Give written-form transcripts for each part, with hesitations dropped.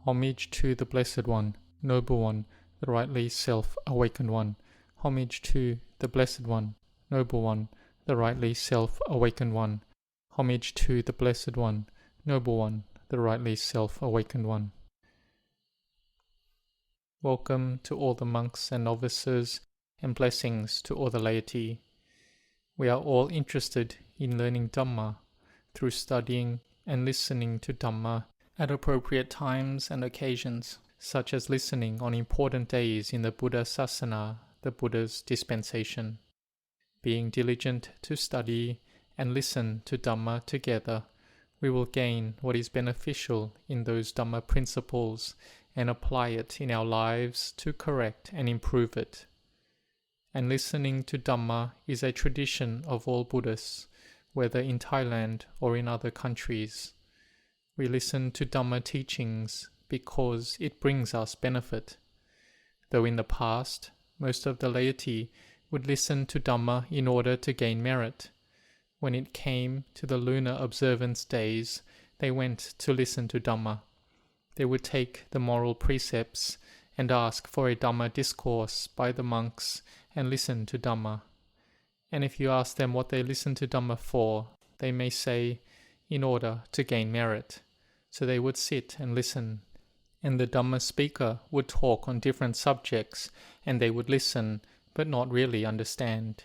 Homage to the Blessed One, Noble One, the rightly self-awakened One. Homage to the Blessed One, Noble One, the rightly self-awakened One. Homage to the Blessed One, Noble One, the rightly self-awakened One. Welcome to all the monks and novices, and blessings to all the laity. We are all interested in learning Dhamma through studying and listening to Dhamma at appropriate times and occasions, such as listening on important days in the Buddha Sasana, the Buddha's dispensation. Being diligent to study and listen to Dhamma together, we will gain what is beneficial in those Dhamma principles and apply it in our lives to correct and improve it. And listening to Dhamma is a tradition of all Buddhists, whether in Thailand or in other countries. We listen to Dhamma teachings because it brings us benefit. Though in the past, most of the laity would listen to Dhamma in order to gain merit. When it came to the lunar observance days, they went to listen to Dhamma. They would take the moral precepts and ask for a Dhamma discourse by the monks and listen to Dhamma. And if you ask them what they listen to Dhamma for, they may say, in order to gain merit. So they would sit and listen, and the Dhamma speaker would talk on different subjects, and they would listen, but not really understand.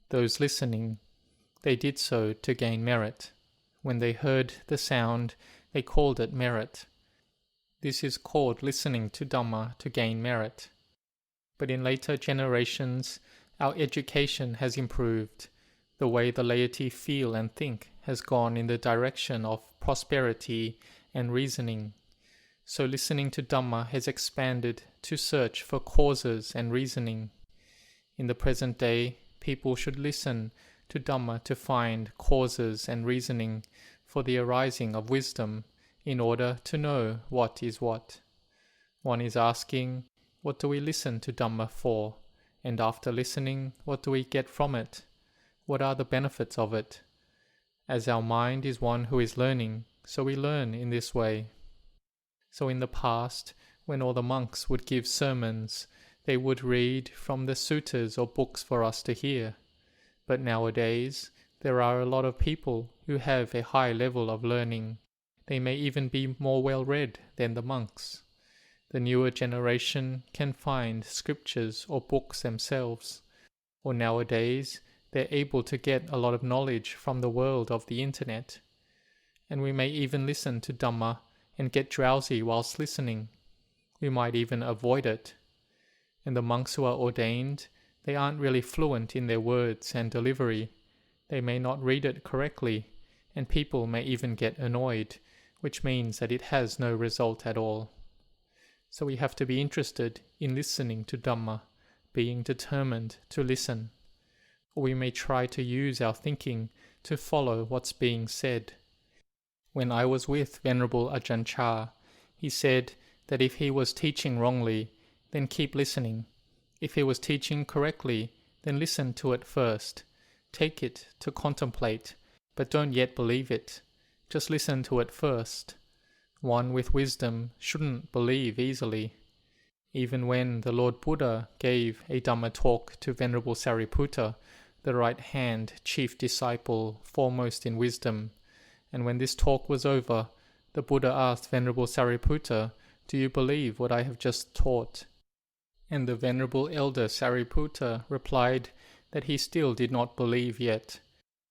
Those listening, they did so to gain merit. When they heard the sound, they called it merit. This is called listening to Dhamma to gain merit. But in later generations, our education has improved. The way the laity feel and think has gone in the direction of prosperity and reasoning. So listening to Dhamma has expanded to search for causes and reasoning. In the present day, people should listen to Dhamma to find causes and reasoning for the arising of wisdom, in order to know what is what. One is asking, what do we listen to Dhamma for? And after listening, what do we get from it? What are the benefits of it? As our mind is one who is learning, so we learn in this way. So in the past, when all the monks would give sermons, they would read from the suttas or books for us to hear. But nowadays, there are a lot of people who have a high level of learning. They may even be more well-read than the monks. The newer generation can find scriptures or books themselves. Or nowadays, they're able to get a lot of knowledge from the world of the internet. And we may even listen to Dhamma and get drowsy whilst listening. We might even avoid it. And the monks who are ordained, they aren't really fluent in their words and delivery. They may not read it correctly, and people may even get annoyed, which means that it has no result at all. So we have to be interested in listening to Dhamma, being determined to listen. Or we may try to use our thinking to follow what's being said. When I was with Venerable Ajahn, he said that if he was teaching wrongly, then keep listening. If he was teaching correctly, then listen to it first. Take it to contemplate, but don't yet believe it. Just listen to it first. One with wisdom shouldn't believe easily. Even when the Lord Buddha gave a Dhamma talk to Venerable Sariputta, the right-hand chief disciple foremost in wisdom, and when this talk was over, the Buddha asked Venerable Sariputta, "Do you believe what I have just taught?" And the Venerable Elder Sariputta replied that he still did not believe yet.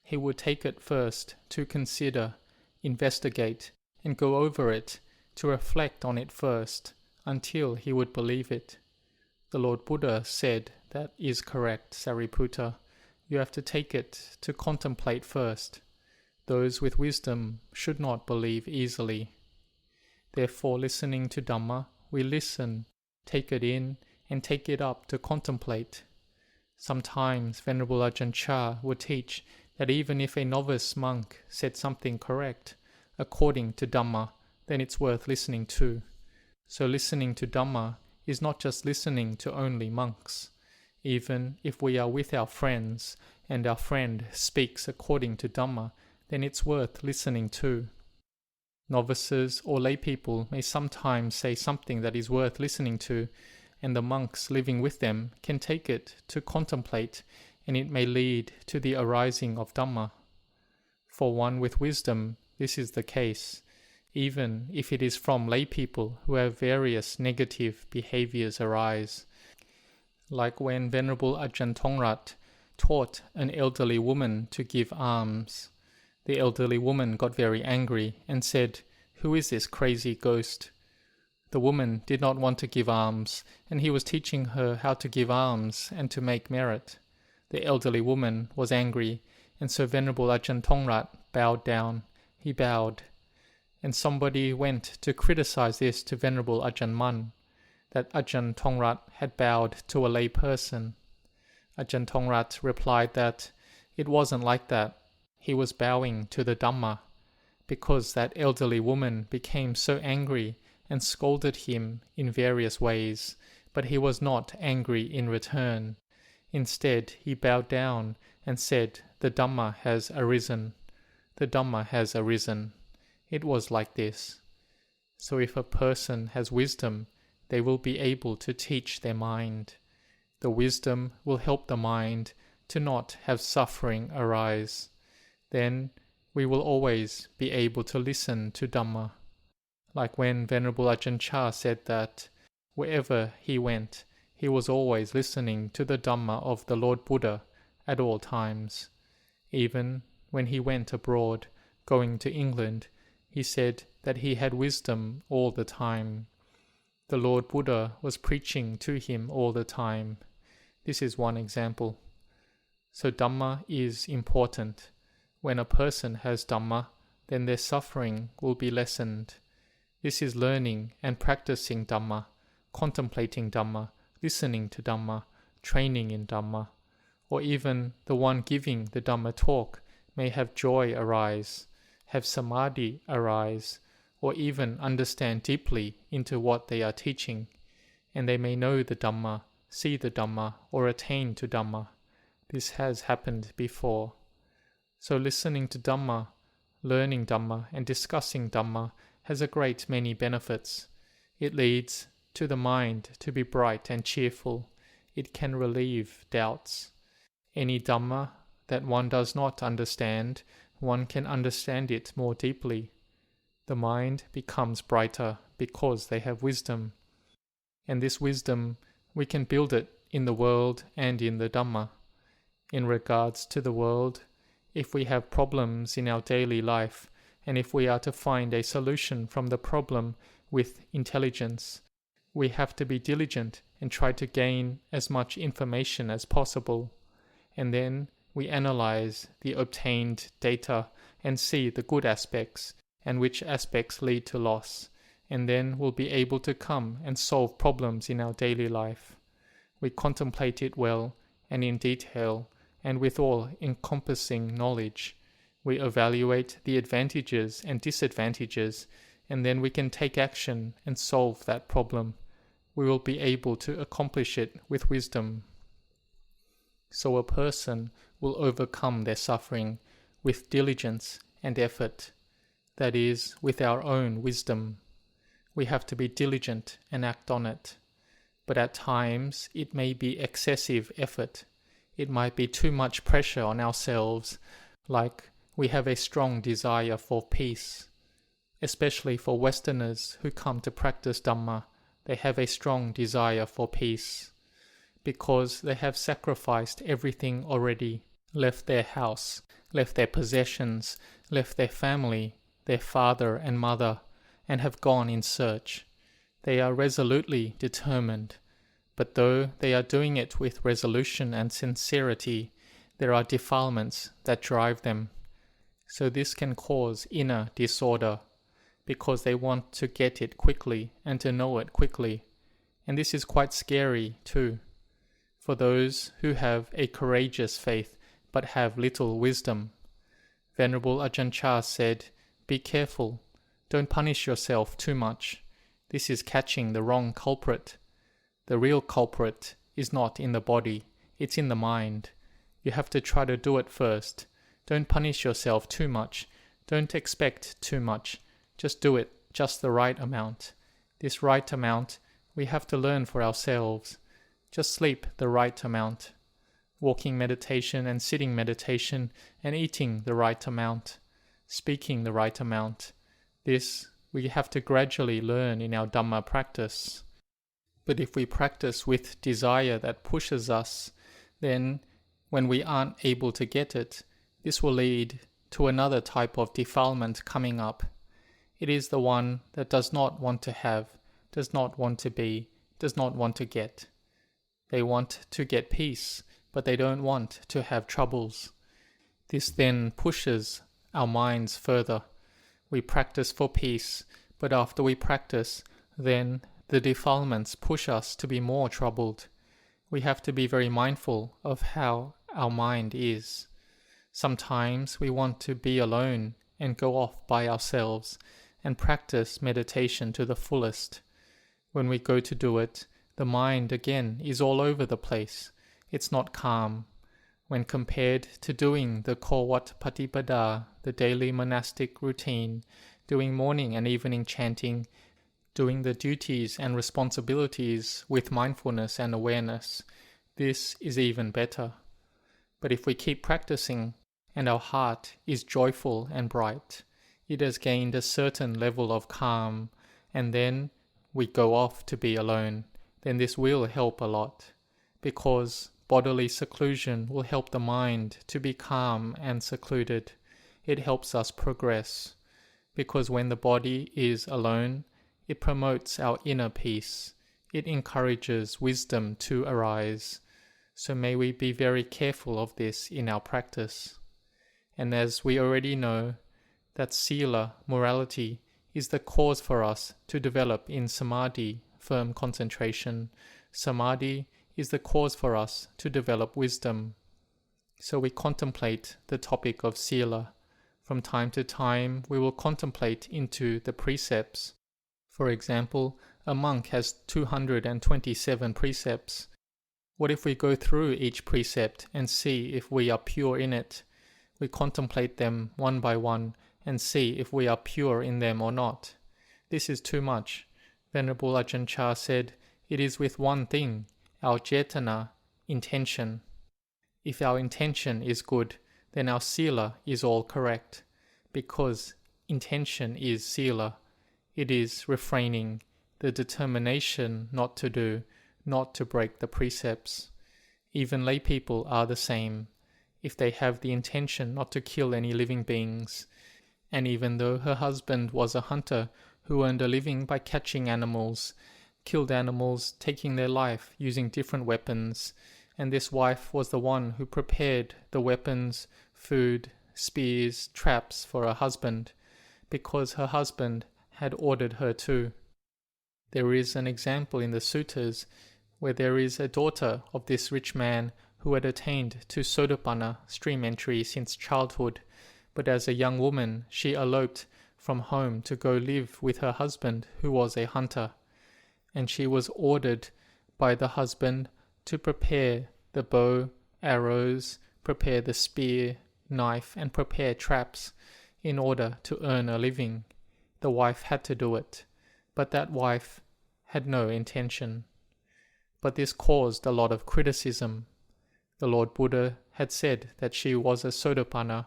He would take it first to consider, investigate, and go over it, to reflect on it first, until he would believe it. The Lord Buddha said, "That is correct, Sariputta. You have to take it to contemplate first. Those with wisdom should not believe easily." Therefore, listening to Dhamma, we listen, take it in, and take it up to contemplate. Sometimes Venerable Ajahn Chah would teach that even if a novice monk said something correct, according to Dhamma, then it's worth listening to. So listening to Dhamma is not just listening to only monks. Even if we are with our friends, and our friend speaks according to Dhamma, then it's worth listening to. Novices or lay people may sometimes say something that is worth listening to, and the monks living with them can take it to contemplate, and it may lead to the arising of Dhamma. For one with wisdom, this is the case, even if it is from lay people who have various negative behaviors arise. Like when Venerable Ajahn Tongrat taught an elderly woman to give alms. The elderly woman got very angry and said, "Who is this crazy ghost?" The woman did not want to give alms, and he was teaching her how to give alms and to make merit. The elderly woman was angry, and so Venerable Ajahn Tongrat bowed down. He bowed. And somebody went to criticize this to Venerable Ajahn Mun, that Ajahn Tongrat had bowed to a lay person. Ajahn Tongrat replied that it wasn't like that. He was bowing to the Dhamma, because that elderly woman became so angry and scolded him in various ways, but he was not angry in return. Instead, he bowed down and said, "The Dhamma has arisen. The Dhamma has arisen." It was like this. So if a person has wisdom, they will be able to teach their mind. The wisdom will help the mind to not have suffering arise. Then we will always be able to listen to Dhamma. Like when Venerable Ajahn Chah said that wherever he went, he was always listening to the Dhamma of the Lord Buddha at all times. Even when he went abroad, going to England, he said that he had wisdom all the time. The Lord Buddha was preaching to him all the time. This is one example. So Dhamma is important. When a person has Dhamma, then their suffering will be lessened. This is learning and practicing Dhamma, contemplating Dhamma, listening to Dhamma, training in Dhamma. Or even the one giving the Dhamma talk may have joy arise, have samadhi arise, or even understand deeply into what they are teaching, and they may know the Dhamma, see the Dhamma, or attain to Dhamma. This has happened before. So listening to Dhamma, learning Dhamma, and discussing Dhamma has a great many benefits. It leads to the mind to be bright and cheerful. It can relieve doubts. Any Dhamma that one does not understand, one can understand it more deeply. The mind becomes brighter because they have wisdom. And this wisdom, we can build it in the world and in the Dhamma. In regards to the world, if we have problems in our daily life, and if we are to find a solution from the problem with intelligence, we have to be diligent and try to gain as much information as possible. And then we analyze the obtained data and see the good aspects and which aspects lead to loss, and then we'll be able to come and solve problems in our daily life. We contemplate it well and in detail, and with all encompassing knowledge. We evaluate the advantages and disadvantages, and then we can take action and solve that problem. We will be able to accomplish it with wisdom. So a person will overcome their suffering with diligence and effort, that is, with our own wisdom. We have to be diligent and act on it. But at times it may be excessive effort. It might be too much pressure on ourselves, like we have a strong desire for peace. Especially for Westerners who come to practice Dhamma, they have a strong desire for peace, because they have sacrificed everything already, left their house, left their possessions, left their family, their father and mother, and have gone in search. They are resolutely determined, but though they are doing it with resolution and sincerity, there are defilements that drive them. So this can cause inner disorder, because they want to get it quickly and to know it quickly. And this is quite scary too, for those who have a courageous faith but have little wisdom. Venerable Ajahn Chah said, "Be careful, don't punish yourself too much. This is catching the wrong culprit. The real culprit is not in the body, it's in the mind. You have to try to do it first. Don't punish yourself too much. Don't expect too much. Just do it, just the right amount. This right amount we have to learn for ourselves. Just sleep the right amount. Walking meditation and sitting meditation and eating the right amount. Speaking the right amount. This we have to gradually learn in our Dhamma practice. But if we practice with desire that pushes us, then when we aren't able to get it, this will lead to another type of defilement coming up. It is the one that does not want to have, does not want to be, does not want to get. They want to get peace, but they don't want to have troubles. This then pushes our minds further. We practice for peace, but after we practice, then the defilements push us to be more troubled. We have to be very mindful of how our mind is. Sometimes we want to be alone and go off by ourselves and practice meditation to the fullest. When we go to do it, the mind again is all over the place. It's not calm. When compared to doing the Kawat Patipada, the daily monastic routine, doing morning and evening chanting, doing the duties and responsibilities with mindfulness and awareness, this is even better. But if we keep practicing and our heart is joyful and bright, it has gained a certain level of calm, and then we go off to be alone, then this will help a lot, because bodily seclusion will help the mind to be calm and secluded. It helps us progress, because when the body is alone, it promotes our inner peace. It encourages wisdom to arise. So may we be very careful of this in our practice. And as we already know, that sila, morality, is the cause for us to develop in samadhi, firm concentration. Samadhi is the cause for us to develop wisdom. So we contemplate the topic of sila. From time to time, we will contemplate into the precepts. For example, a monk has 227 precepts. What if we go through each precept and see if we are pure in it? We contemplate them one by one and see if we are pure in them or not. This is too much. Venerable Ajahn Chah said, it is with one thing, our jetana, intention. If our intention is good, then our sila is all correct, because intention is sila. It is refraining, the determination not to do, not to break the precepts. Even lay people are the same, if they have the intention not to kill any living beings. And even though her husband was a hunter who earned a living by catching animals, killed animals, taking their life using different weapons, and this wife was the one who prepared the weapons, food, spears, traps for her husband, because her husband had ordered her to. There is an example in the suttas where there is a daughter of this rich man who had attained to Sotapanna, stream entry, since childhood, but as a young woman she eloped from home to go live with her husband, who was a hunter, and she was ordered by the husband to prepare the bow, arrows, prepare the spear, knife, and prepare traps in order to earn a living. The wife had to do it, but that wife had no intention. But this caused a lot of criticism. The Lord Buddha had said that she was a Sotapanna,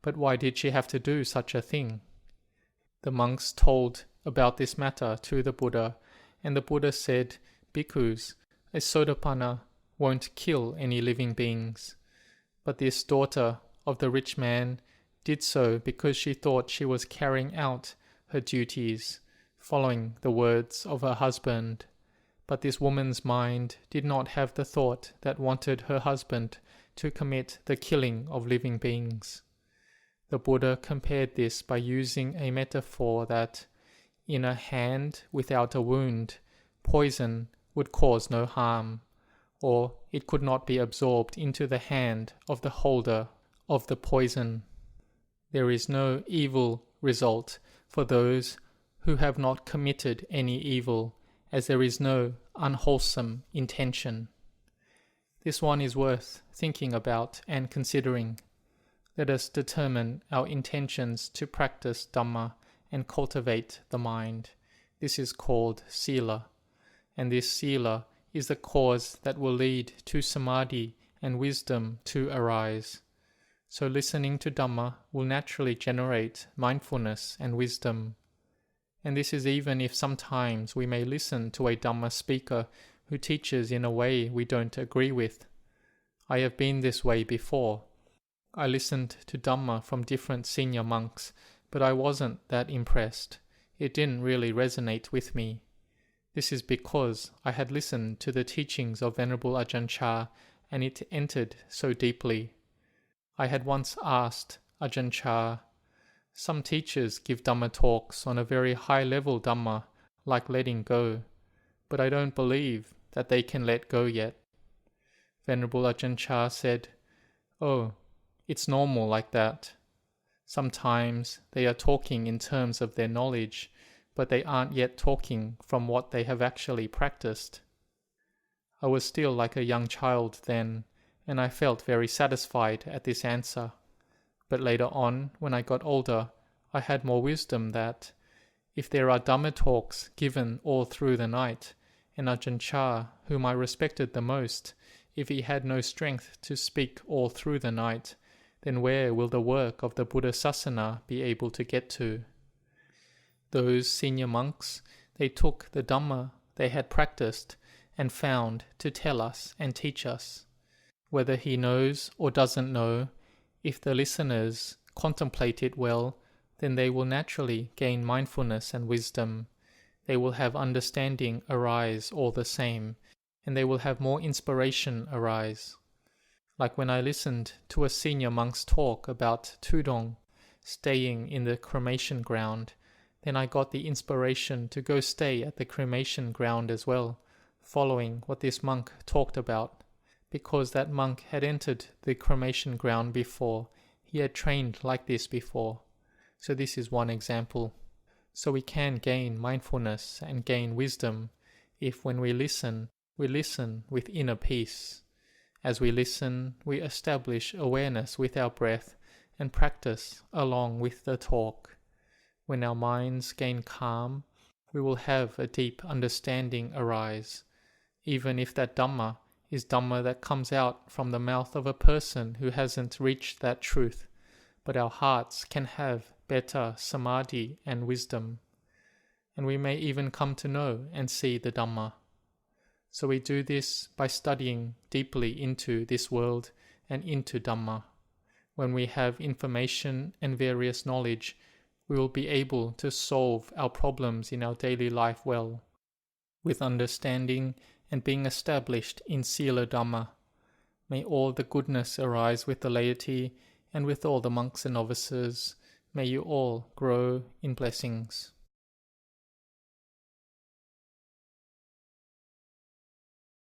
but why did she have to do such a thing? The monks told about this matter to the Buddha, and the Buddha said, Bhikkhus, a Sotapanna won't kill any living beings. But this daughter of the rich man did so because she thought she was carrying out her duties, following the words of her husband. But this woman's mind did not have the thought that wanted her husband to commit the killing of living beings. The Buddha compared this by using a metaphor that, in a hand without a wound, poison would cause no harm, or it could not be absorbed into the hand of the holder of the poison. There is no evil result for those who have not committed any evil, as there is no unwholesome intention. This one is worth thinking about and considering. Let us determine our intentions to practice Dhamma and cultivate the mind. This is called sila, and this sila is the cause that will lead to samadhi and wisdom to arise. So listening to Dhamma will naturally generate mindfulness and wisdom. And this is even if sometimes we may listen to a Dhamma speaker who teaches in a way we don't agree with. I have been this way before. I listened to Dhamma from different senior monks, but I wasn't that impressed. It didn't really resonate with me. This is because I had listened to the teachings of Venerable Ajahn Chah and it entered so deeply. I had once asked Ajahn Chah, some teachers give Dhamma talks on a very high level Dhamma, like letting go, but I don't believe that they can let go yet. Venerable Ajahn Chah said, "Oh, it's normal like that. Sometimes they are talking in terms of their knowledge, but they aren't yet talking from what they have actually practiced." I was still like a young child then, and I felt very satisfied at this answer. But later on, when I got older, I had more wisdom that, if there are Dhamma talks given all through the night, and Ajahn Chah, whom I respected the most, if he had no strength to speak all through the night, then where will the work of the Buddha Sasana be able to get to? Those senior monks, they took the Dhamma they had practiced and found to tell us and teach us. Whether he knows or doesn't know, if the listeners contemplate it well, then they will naturally gain mindfulness and wisdom. They will have understanding arise all the same, and they will have more inspiration arise. Like when I listened to a senior monk's talk about Tudong, staying in the cremation ground, then I got the inspiration to go stay at the cremation ground as well, following what this monk talked about. Because that monk had entered the cremation ground before, he had trained like this before. So this is one example. So we can gain mindfulness and gain wisdom if when we listen with inner peace. As we listen, we establish awareness with our breath and practice along with the talk. When our minds gain calm, we will have a deep understanding arise, even if that Dhamma is Dhamma that comes out from the mouth of a person who hasn't reached that truth, but our hearts can have better samadhi and wisdom, and we may even come to know and see the Dhamma. So we do this by studying deeply into this world and into Dhamma. When we have information and various knowledge, we will be able to solve our problems in our daily life well, with understanding and being established in Sila Dhamma. May all the goodness arise with the laity and with all the monks and novices. May you all grow in blessings.